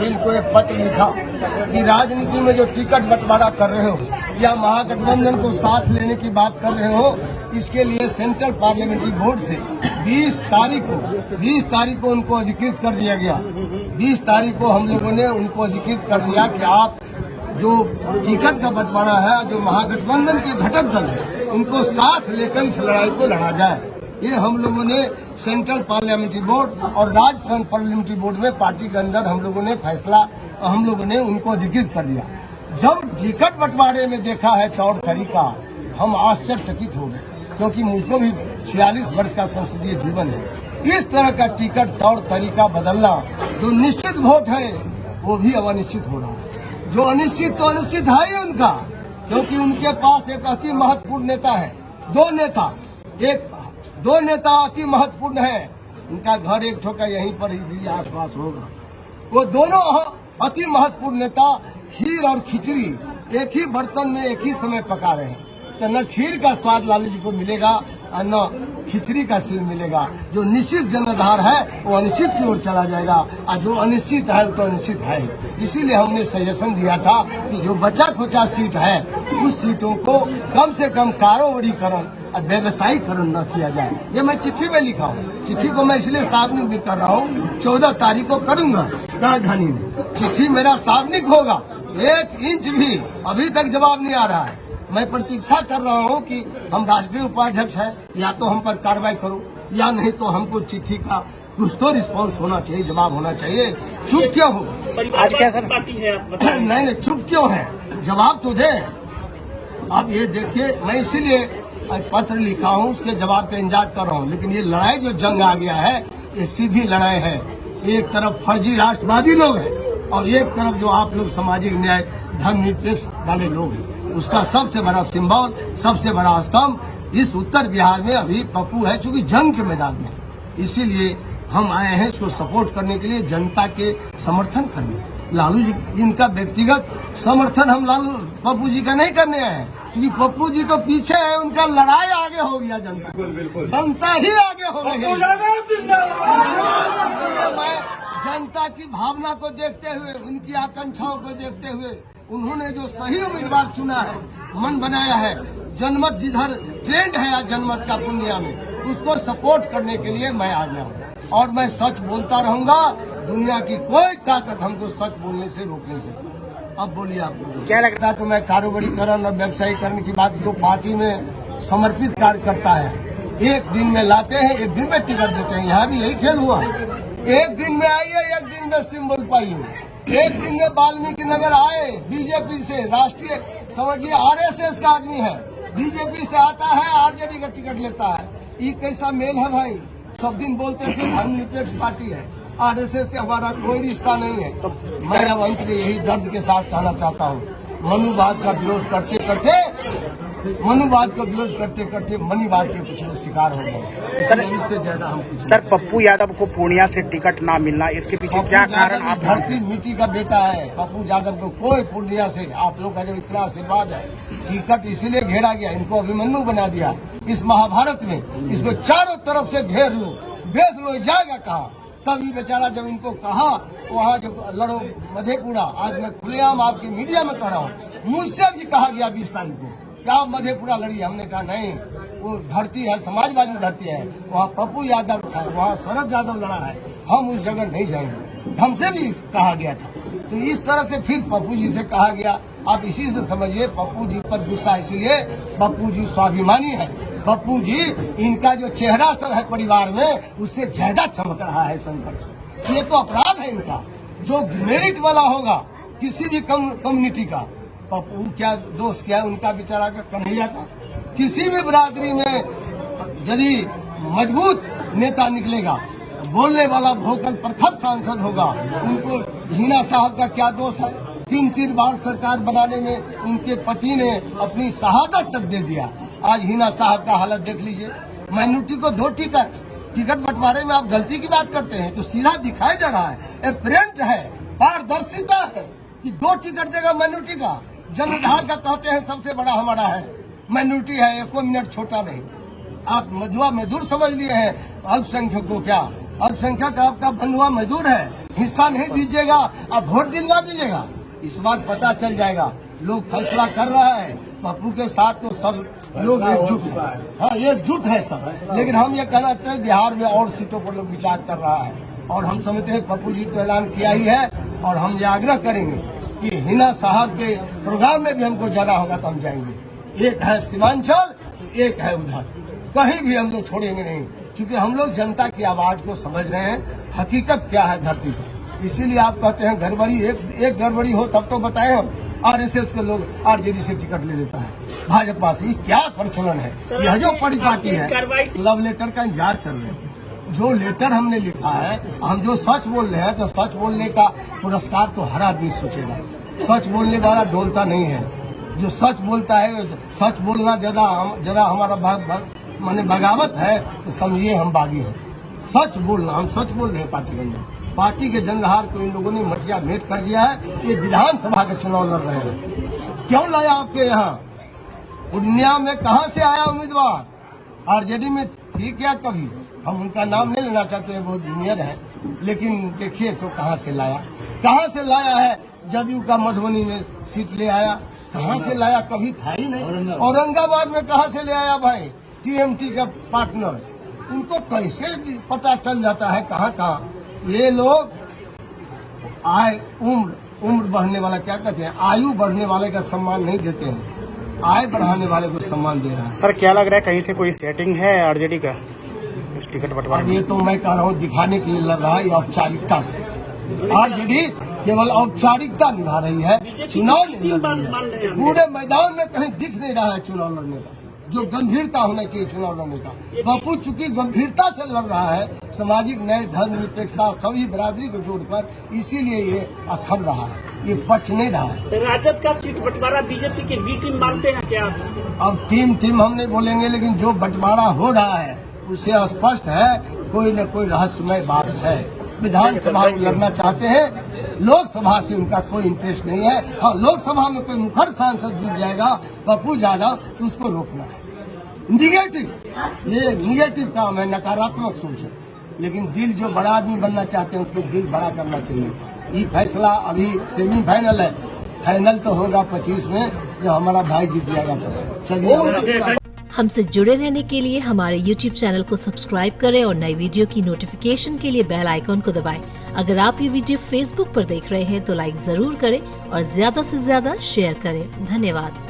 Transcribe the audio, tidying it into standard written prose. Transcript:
इनको एक पत्र लिखा कि राजनीति में जो टिकट बंटवारा कर रहे हो या महागठबंधन को साथ लेने की बात कर रहे हो, इसके लिए सेंट्रल पार्लियामेंट्री बोर्ड से 20 तारीख को उनको अधिकृत कर दिया गया। 20 तारीख को हम लोगों ने उनको अधिकृत कर दिया कि आप जो टिकट का बंटवारा है, जो महागठबंधन के घटक दल है, उनको साथ लेकर इस लड़ाई को लड़ा जाए। ये हम लोगों ने सेंट्रल पार्लियामेंट्री बोर्ड और राज्य पार्लियामेंट्री बोर्ड में पार्टी के अंदर हम लोगों ने फैसला, हम लोगों ने उनको अधिकृत कर दिया। जब टिकट बंटवारे में देखा है तौर तरीका, हम आश्चर्यचकित हो गए, क्योंकि मुझको भी 46 वर्ष का संसदीय जीवन है। इस तरह का टिकट तौर तरीका बदलना, जो निश्चित वोट है वो भी अब अनिश्चित हो रहा है। जो अनिश्चित तो अनिश्चित है ही उनका, क्योंकि उनके पास एक अति महत्वपूर्ण नेता है। दो नेता अति महत्वपूर्ण है। उनका घर एक ठोका यहीं पर ही आसपास होगा। वो दोनों अति महत्वपूर्ण नेता खीर और खिचड़ी एक ही बर्तन में एक ही समय पका रहे हैं, तो न खीर का स्वाद लालू जी को मिलेगा और न खिचड़ी का सिर मिलेगा। जो निश्चित जनाधार है वो अनिश्चित की ओर चला जाएगा, और जो अनिश्चित है वो तो अनिश्चित है। इसीलिए हमने सजेशन दिया था कि जो बचा खुचा सीट है, उस सीटों को कम से कम कारोबारीकरण और व्यवसायीकरण न किया जाए। ये मैं चिट्ठी में लिखा हूँ। चिट्ठी को मैं इसलिए सार्वजनिक कर रहा हूँ, 14 तारीख को करूंगा राजधानी में। चिट्ठी मेरा सार्वजनिक होगा। 1 इंच भी अभी तक जवाब नहीं आ रहा है। मैं प्रतीक्षा कर रहा हूँ कि हम राष्ट्रीय उपाध्यक्ष हैं, या तो हम पर कार्रवाई करो, या नहीं तो हमको चिट्ठी का कुछ तो रिस्पॉन्स होना चाहिए, जवाब होना चाहिए। चुप क्यों हो? आज कैसा पार्टी है आप? नहीं, चुप क्यों है? जवाब तो दे। आप ये देखिए, मैं इसीलिए पत्र लिखा हूँ, उसके जवाब का इंतजार कर रहा हूँ। लेकिन ये लड़ाई जो जंग आ गया है, ये सीधी लड़ाई है। एक तरफ फर्जी राष्ट्रवादी लोग हैं और एक तरफ जो आप लोग सामाजिक न्याय धर्मनिरपेक्ष वाले लोग हैं। उसका सबसे बड़ा सिंबल, सबसे बड़ा स्तंभ इस उत्तर बिहार में अभी पप्पू है, चूंकि जंग के मैदान में। इसीलिए हम आए हैं इसको सपोर्ट करने के लिए, जनता के समर्थन करने। लालू जी इनका व्यक्तिगत समर्थन हम पप्पू जी का नहीं करने आए हैं, क्योंकि पप्पू जी तो पीछे है, उनका लड़ाई आगे हो गया। जनता ही आगे हो गई है। मैं जनता की भावना को देखते हुए, उनकी आकांक्षाओं को देखते हुए, उन्होंने जो सही उम्मीदवार चुना है, मन बनाया है, जनमत जिधर ट्रेंड है जनमत का पूर्णिया में, उसको सपोर्ट करने के लिए मैं आ गया हूँ। और मैं सच बोलता रहूंगा। दुनिया की कोई ताकत हमको सच बोलने से रोकने से। अब बोलिए, आपको क्या लगता है? तो मैं कारोबारीकरण और व्यवसायीकरण की बात जो पार्टी में समर्पित कार्य करता है, एक दिन में लाते हैं, एक दिन में टिकट देते हैं। यहाँ भी यही खेल हुआ। एक दिन में आइए, एक दिन में सिंबल पाइए। एक दिन में वाल्मीकि नगर आए बीजेपी से, राष्ट्रीय समझिए RSS का आदमी है, बीजेपी से आता है, RJD का टिकट लेता है। ये कैसा मेल है भाई? सब दिन बोलते थे धर्मनिरपेक्ष पार्टी है, RSS से हमारा कोई रिश्ता नहीं है। तो मैं अब अंत में यही दर्द के साथ कहना चाहता हूँ, मनुवाद का विरोध करते करते मनीवाद के कुछ लोग शिकार हो गए। सर, इससे ज्यादा हम सर, पप्पू यादव को पूर्णिया से टिकट ना मिलना, इसके पीछे क्या कारण? आप धरती मिट्टी का बेटा है पप्पू यादव को, कोई पूर्णिया से आप लोग का जब इतना आशीर्वाद है, टिकट इसीलिए घेरा गया, इनको अभिमन्यु बना दिया इस महाभारत में। इसको चारों तरफ से घेर लो, बेच लो, जाएगा कहाँ? तभी बेचारा जब इनको कहा वहाँ जब लड़ो मधेपुरा, आज मैं खुलेआम आपकी मीडिया में कह रहा हूँ, मुझसे भी कहा गया 20 तारीख को क्या आप मधेपुरा लड़िए। हमने कहा नहीं, वो धरती है, समाजवादी धरती है, वहाँ पप्पू यादव था, वहाँ शरद यादव लड़ा है, हम उस जगह नहीं जाएंगे। हमसे भी कहा गया था। तो इस तरह से फिर पप्पू जी से कहा गया। आप इसी से समझिए पप्पू जी पर गुस्सा, इसलिए पप्पू जी स्वाभिमानी है। पप्पू जी, इनका जो चेहरा सब है परिवार में, उससे ज्यादा चमक रहा है संघर्ष। ये तो अपराध है इनका। जो मेरिट वाला होगा किसी भी कम्युनिटी का, पप्पू क्या दोष क्या उनका बेचारा का कन्हैया का, किसी भी बिरादरी में यदि मजबूत नेता निकलेगा, बोलने वाला भोकल प्रखर सांसद होगा, उनको हिना साहब का क्या दोष है? 3 बार सरकार बनाने में उनके पति ने अपनी शहादत तक दे दिया। आज हिना साहब का हालत देख लीजिए। माइनॉरिटी को 2 टिकट बंटवारे में आप गलती की बात करते हैं, तो सीधा दिखाया जा रहा है, एपरेंट है, पारदर्शिता है कि 2 टिकट देगा माइनॉरिटी का। जनाधार का कहते हैं सबसे बड़ा हमारा है, माइनॉरिटी है, 1 मिनट छोटा नहीं। आप मधुआ मजदूर समझ लिए हैं अल्पसंख्यक को। क्या अल्पसंख्यक आपका बंधुआ मजदूर है? हिस्सा नहीं दीजिएगा, अब वोट दिलवा दीजिएगा। इस बार पता चल जाएगा, लोग फैसला कर रहा है। पप्पू के साथ तो सब लोग एकजुट है, हाँ एकजुट है सब। लेकिन हम ये कहना चाहते हैं बिहार में और सीटों पर लोग विचार कर रहा है, और हम समझते हैं पप्पू जी तो ऐलान किया ही है, और हम ये आग्रह करेंगे कि हिना साहब के प्रोग्राम में भी हमको जाना होगा तो हम जाएंगे। एक है सीमांचल, एक है उधर, कहीं भी हम लोग छोड़ेंगे नहीं, क्योंकि हम लोग जनता की आवाज को समझ रहे हैं, हकीकत क्या है धरती पर। इसीलिए आप कहते हैं गड़बड़ी, एक गड़बड़ी हो तब तो बताएं हम। आरएसएस के लोग आरजेडी से टिकट ले लेता है, भाजपा से, क्या प्रचलन है। यह जो बड़ी पार्टी है, लव लेटर का इंतजार कर रहे हैं। जो लेटर हमने लिखा है, हम जो सच बोल रहे हैं, तो सच बोलने का पुरस्कार तो हर आदमी सोचेगा। सच बोलने वाला डोलता नहीं है, जो सच बोलता है, सच बोलना ज्यादा हमारा माने बगावत है, तो समझिए हम बागी हैं। सच बोलना, हम सच बोल रहे हैं पार्टी के अंदर। पार्टी के जनरहार को इन लोगों ने मटिया भेंट कर दिया है। ये विधानसभा का चुनाव लड़ रहे हैं। क्यों लाया आपके यहाँ? पूर्णिया में कहाँ से आया उम्मीदवार? आरजेडी में थी क्या कभी? हम उनका नाम नहीं लेना चाहते हैं, बहुत जूनियर है, लेकिन देखिए तो कहाँ से लाया है। जदयू का मधुबनी में सीट ले आया, कहाँ से लाया? कभी था ही नहीं। औरंगाबाद में कहाँ से ले आया भाई? टीएमटी का पार्टनर, उनको कैसे पता चल जाता है कहाँ कहाँ? ये लोग उम्र बढ़ने वाला, क्या कहते हैं, आयु बढ़ने वाले का सम्मान नहीं देते हैं, आय बढ़ाने वाले को सम्मान दे रहा है। सर क्या लग रहा है, कहीं से कोई सेटिंग है आरजेडी का इस टिकट बंटवारे में? ये तो मैं कह रहा हूँ दिखाने के लिए लग रहा है, ये औपचारिकता से। आरजेडी केवल औपचारिकता निभा रही है, चुनाव नहीं लड़ रही है। पूरे मैदान में कहीं दिख नहीं रहा है चुनाव लड़ने का, जो गंभीरता होना चाहिए चुनाव लड़ने का। पप्पू चूंकि गंभीरता से लड़ रहा है, सामाजिक न्याय, धर्मनिरपेक्षता, सभी बरादरी को जोड़कर, इसीलिए ये अखड़ रहा है, ये पच नहीं रहा है। राजद का सीट बंटवारा बीजेपी की बी टीम मानते हैं क्या आप? अब टीम हम नहीं बोलेंगे, लेकिन जो बंटवारा हो रहा है उससे स्पष्ट है कोई न कोई रहस्यमय बात है। विधानसभा में लड़ना चाहते हैं, लोकसभा से उनका कोई इंटरेस्ट नहीं है। हाँ, लोकसभा में कोई मुखर सांसद जीत जाएगा पप्पू यादव, तो उसको रोकना है। निगेटिव, ये निगेटिव काम है, नकारात्मक सोच है। लेकिन दिल, जो बड़ा आदमी बनना चाहते हैं उसको दिल बड़ा करना चाहिए। ये फैसला अभी सेमीफाइनल है, फाइनल तो होगा 25 में, जब हमारा भाई जीत जाएगा। तो चलिए, हमसे जुड़े रहने के लिए हमारे YouTube चैनल को सब्सक्राइब करें और नई वीडियो की नोटिफिकेशन के लिए बेल आइकॉन को दबाएं। अगर आप ये वीडियो Facebook पर देख रहे हैं तो लाइक जरूर करें और ज्यादा से ज्यादा शेयर करें। धन्यवाद।